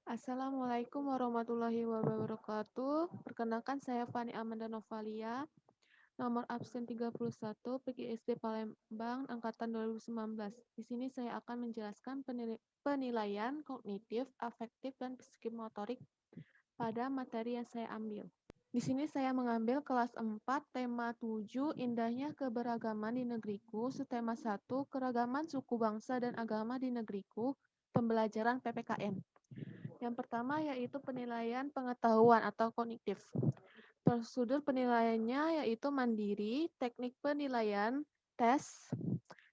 Assalamualaikum warahmatullahi wabarakatuh. Perkenalkan saya Fani Amanda Novalia, nomor absen 31, PGSD Palembang, angkatan 2019. Di sini saya akan menjelaskan penilaian kognitif, afektif, dan psikomotorik pada materi yang saya ambil. Di sini saya mengambil kelas 4, tema 7, indahnya keberagaman di negeriku, subtema 1, keragaman suku bangsa dan agama di negeriku, pembelajaran PPKN. Yang pertama yaitu penilaian pengetahuan atau kognitif. Prosedur penilaiannya yaitu mandiri, teknik penilaian, tes,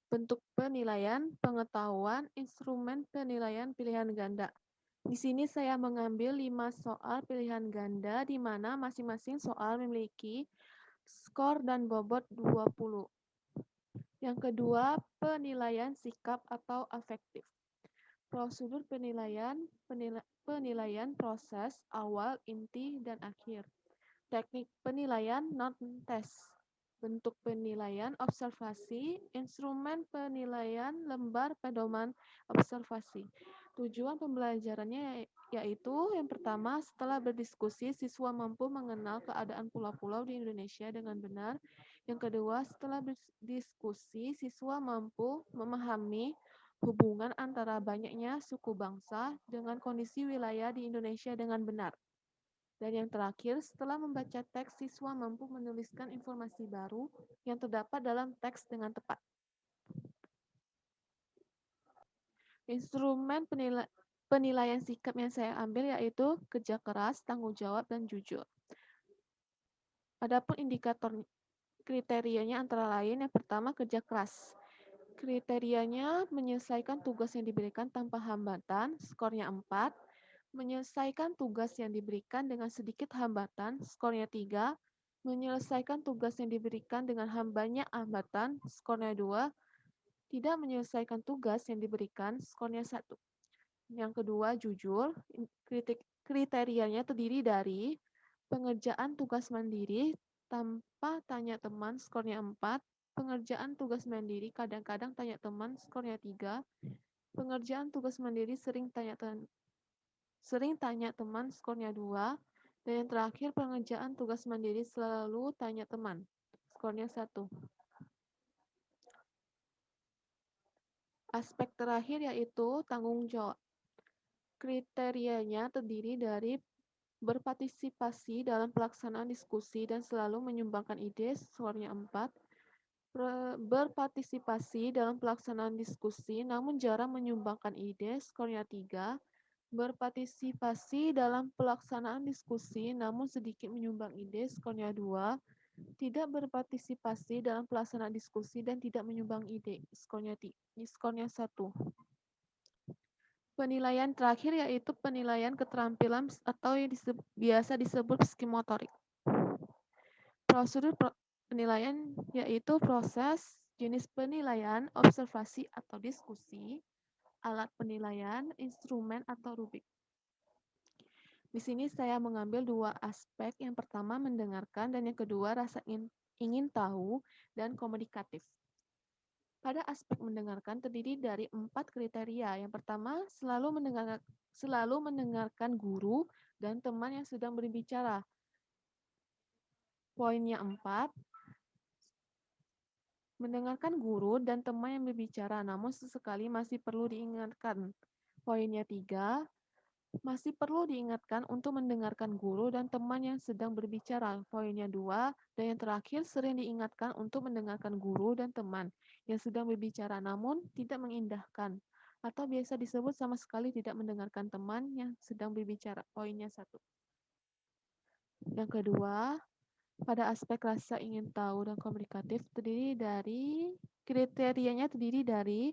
bentuk penilaian, pengetahuan, instrumen penilaian pilihan ganda. Di sini saya mengambil 5 soal pilihan ganda di mana masing-masing soal memiliki skor dan bobot 20. Yang kedua, penilaian sikap atau afektif. Prosedur penilaian proses awal, inti, dan akhir. Teknik penilaian non-tes. Bentuk penilaian observasi, instrumen penilaian lembar pedoman observasi. Tujuan pembelajarannya yaitu yang pertama, setelah berdiskusi, siswa mampu mengenal keadaan pulau-pulau di Indonesia dengan benar. Yang kedua, setelah berdiskusi, siswa mampu memahami hubungan antara banyaknya suku bangsa dengan kondisi wilayah di Indonesia dengan benar. Dan yang terakhir, setelah membaca teks, siswa mampu menuliskan informasi baru yang terdapat dalam teks dengan tepat. Instrumen penilaian sikap yang saya ambil yaitu kerja keras, tanggung jawab, dan jujur. Adapun indikator kriterianya antara lain, yang pertama kerja keras. Kriterianya menyelesaikan tugas yang diberikan tanpa hambatan, skornya 4. Menyelesaikan tugas yang diberikan dengan sedikit hambatan, skornya 3. Menyelesaikan tugas yang diberikan dengan banyak hambatan, skornya 2. Tidak menyelesaikan tugas yang diberikan, skornya 1. Yang kedua, jujur. Kriterianya terdiri dari pengerjaan tugas mandiri tanpa tanya teman, skornya 4. Pengerjaan tugas mandiri kadang-kadang tanya teman, skornya 3. Pengerjaan tugas mandiri sering tanya teman, skornya 2. Dan yang terakhir, pengerjaan tugas mandiri selalu tanya teman, skornya 1. Aspek terakhir yaitu tanggung jawab. Kriterianya terdiri dari berpartisipasi dalam pelaksanaan diskusi dan selalu menyumbangkan ide, skornya 4. Berpartisipasi dalam pelaksanaan diskusi namun jarang menyumbangkan ide, skornya 3. Berpartisipasi dalam pelaksanaan diskusi namun sedikit menyumbang ide, skornya 2. Tidak berpartisipasi dalam pelaksanaan diskusi dan tidak menyumbang ide, skornya 1. Penilaian terakhir yaitu penilaian keterampilan atau yang biasa disebut psikomotorik. Prosedur penilaian yaitu proses, jenis penilaian, observasi atau diskusi, alat penilaian, instrumen atau rubrik. Di sini saya mengambil 2 aspek, yang pertama mendengarkan dan yang kedua rasa ingin tahu dan komunikatif. Pada aspek mendengarkan terdiri dari 4 kriteria. Yang pertama, selalu mendengarkan guru dan teman yang sedang berbicara. Poinnya 4, mendengarkan guru dan teman yang berbicara, namun sesekali masih perlu diingatkan. Poinnya 3, masih perlu diingatkan untuk mendengarkan guru dan teman yang sedang berbicara. Poinnya 2, dan yang terakhir sering diingatkan untuk mendengarkan guru dan teman yang sedang berbicara, namun tidak mengindahkan. Atau biasa disebut sama sekali tidak mendengarkan teman yang sedang berbicara. Poinnya 1. Yang kedua, pada aspek rasa ingin tahu dan komunikatif kriterianya terdiri dari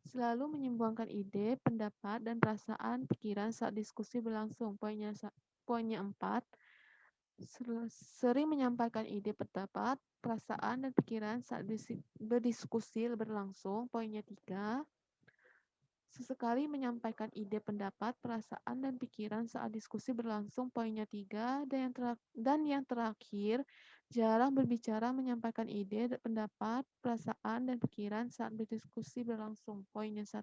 selalu menyumbangkan ide, pendapat, dan perasaan pikiran saat diskusi berlangsung. Poinnya 4. Sering menyampaikan ide, pendapat, perasaan, dan pikiran saat berdiskusi berlangsung. Poinnya 3. Sesekali menyampaikan ide, pendapat, perasaan, dan pikiran saat diskusi berlangsung. Poinnya 3. Dan yang terakhir, jarang berbicara, menyampaikan ide, pendapat, perasaan, dan pikiran saat berdiskusi berlangsung. Poinnya 1.